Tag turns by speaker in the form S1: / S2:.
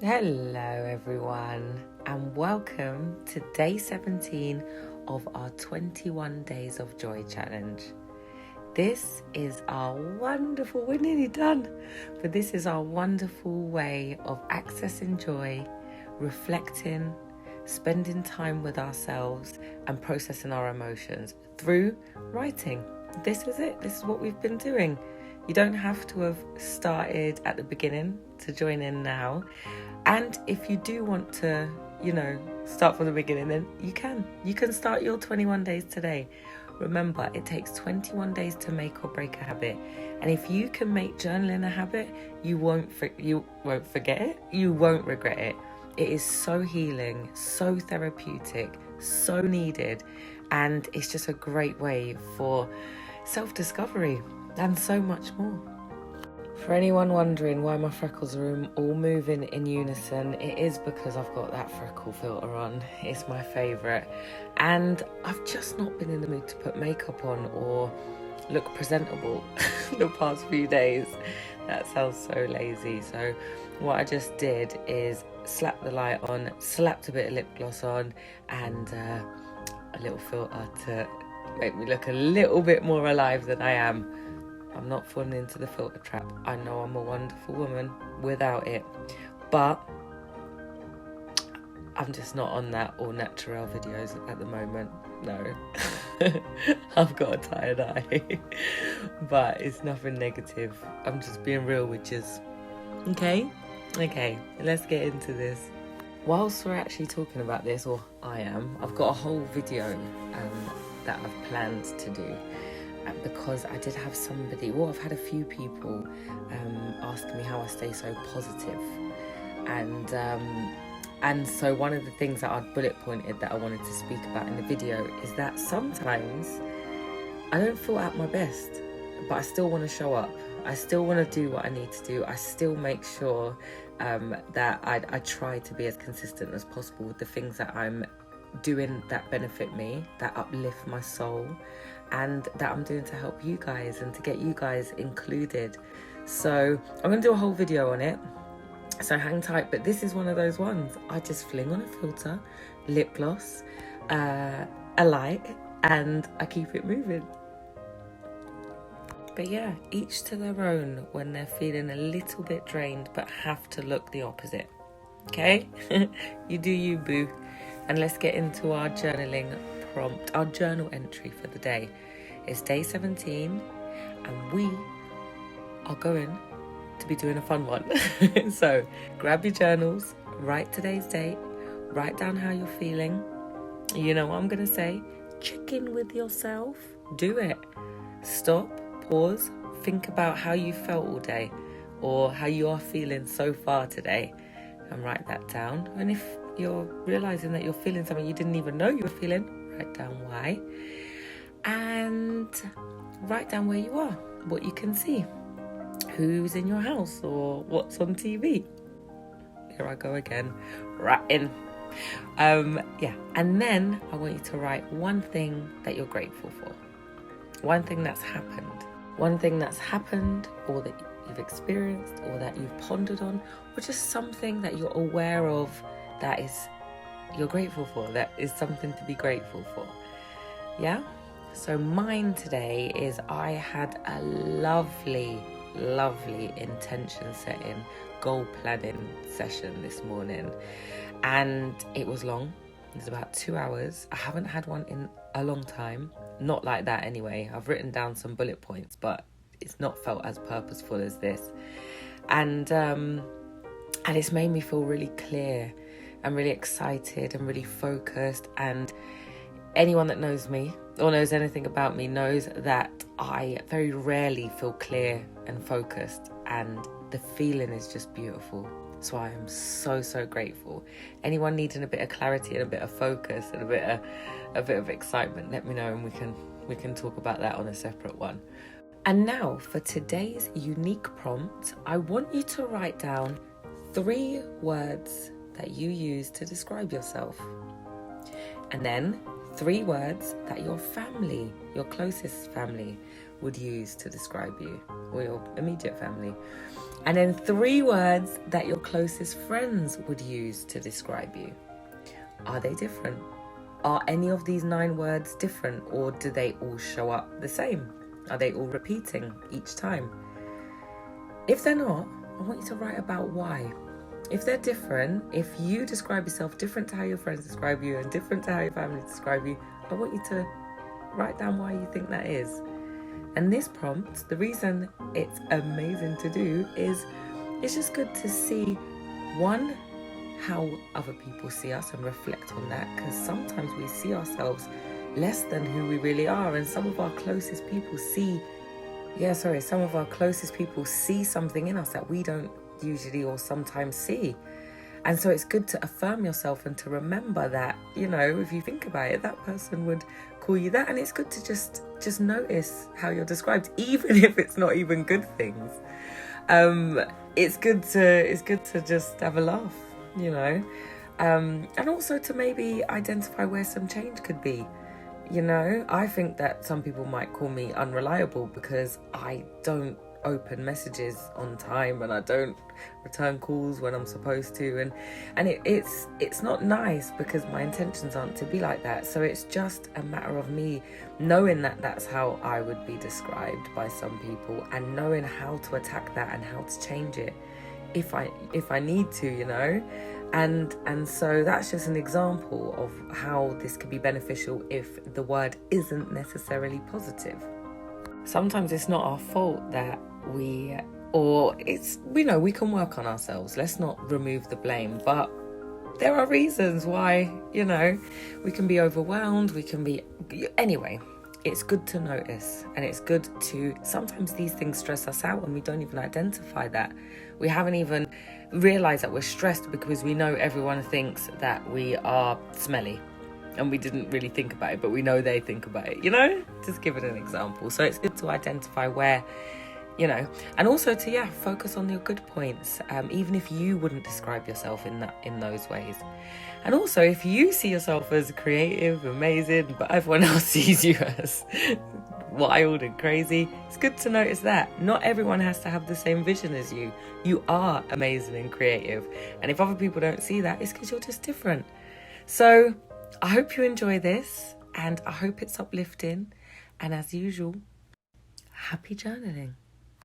S1: Hello everyone and welcome to day 17 of our 21 Days of Joy challenge. This is our wonderful, we're nearly done, but this is our wonderful way of accessing joy, reflecting, spending time with ourselves and processing our emotions through writing. This is it, this is what we've been doing. You don't have to have started at the beginning to join in now. And if you do want to, start from the beginning, then you can. You can start your 21 days today. Remember, it takes 21 days to make or break a habit. And if you can make journaling a habit, you won't forget it. You won't regret it. It is so healing, so therapeutic, so needed. And it's just a great way for self-discovery and so much more. For anyone wondering why my freckles are all moving in unison, it is because I've got that freckle filter on. It's my favourite. And I've just not been in the mood to put makeup on or look presentable the past few days. That sounds so lazy. So what I just did is slap the light on, slapped a bit of lip gloss on and a little filter to make me look a little bit more alive than I am. I'm not falling into the filter trap. I know I'm a wonderful woman without it, but I'm just not on that all natural videos at the moment. No, I've got a tired eye, but it's nothing negative. I'm just being real with you. Okay, let's get into this. Whilst we're actually talking about this, or I am, I've got a whole video that I've planned to do. Because I did have I've had a few people ask me how I stay so positive, and so one of the things that I'd bullet pointed that I wanted to speak about in the video is that sometimes I don't feel at my best, but I still want to show up. I still want to do what I need to do. I still make sure that I try to be as consistent as possible with the things that I'm doing that benefit me, that uplift my soul, and that I'm doing to help you guys and to get you guys included. So I'm going to do a whole video on it, so hang tight. But this is one of those ones. I just fling on a filter, lip gloss, a light, and I keep it moving. But yeah, each to their own when they're feeling a little bit drained but have to look the opposite. Okay? You do you, boo. And let's get into our journaling prompt, our journal entry for the day. It's day 17 and we are going to be doing a fun one. So grab your journals, write today's date, write down how you're feeling. You know what I'm going to say? Check in with yourself. Do it. Stop, pause, think about how you felt all day or how you are feeling so far today and write that down. And if you're realizing that you're feeling something you didn't even know you were feeling, write down why, and write down where you are, what you can see, who's in your house or what's on TV. Here I go again, writing. And then I want you to write one thing that you're grateful for, one thing that's happened or that you've experienced or that you've pondered on, or just something that you're aware of that is you're grateful for, that is something to be grateful for. Yeah? So mine today is I had a lovely intention setting, goal planning session this morning, and it was long. It was about 2 hours. I haven't had one in a long time, not like that anyway. I've written down some bullet points, but it's not felt as purposeful as this, and it's made me feel really clear and really excited and really focused. And anyone that knows me or knows anything about me knows that I very rarely feel clear and focused, and the feeling is just beautiful. So I am so grateful. Anyone needing a bit of clarity and a bit of focus and a bit of excitement, let me know, and we can talk about that on a separate one. And now for today's unique prompt, I want you to write down 3 words that you use to describe yourself, and then 3 words that your family, your closest family, would use to describe you, or your immediate family. And then 3 words that your closest friends would use to describe you. Are they different? Are any of these 9 words different, or do they all show up the same? Are they all repeating each time? If they're not, I want you to write about why. If they're different, if you describe yourself different to how your friends describe you and different to how your family describe you, I want you to write down why you think that is. And this prompt, the reason it's amazing to do is it's just good to see, one, how other people see us and reflect on that, because sometimes we see ourselves less than who we really are, and some of our closest people see something in us that we don't usually or sometimes see. And so it's good to affirm yourself and to remember that, you know, if you think about it, that person would call you that. And it's good to just notice how you're described, even if it's not even good things. It's good to just have a laugh, you know, and also to maybe identify where some change could be. You know, I think that some people might call me unreliable because I don't open messages on time and I don't return calls when I'm supposed to, and it's not nice because my intentions aren't to be like that. So it's just a matter of me knowing that that's how I would be described by some people, and knowing how to attack that and how to change it if I need to, you know. And so that's just an example of how this could be beneficial if the word isn't necessarily positive. Sometimes it's not our fault that we can work on ourselves. Let's not remove the blame, but there are reasons why, you know, we can be overwhelmed, anyway. It's good to notice, and it's good to, sometimes these things stress us out and we don't even identify that. We haven't even realised that we're stressed because we know everyone thinks that we are smelly and we didn't really think about it, but we know they think about it, you know? Just give it an example. So it's good to identify where, you know, and also to focus on your good points, even if you wouldn't describe yourself in those ways. And also, if you see yourself as creative, amazing, but everyone else sees you as wild and crazy, it's good to notice that not everyone has to have the same vision as you. You are amazing and creative, and if other people don't see that, it's because you're just different. So I hope you enjoy this, and I hope it's uplifting, and as usual, happy journaling.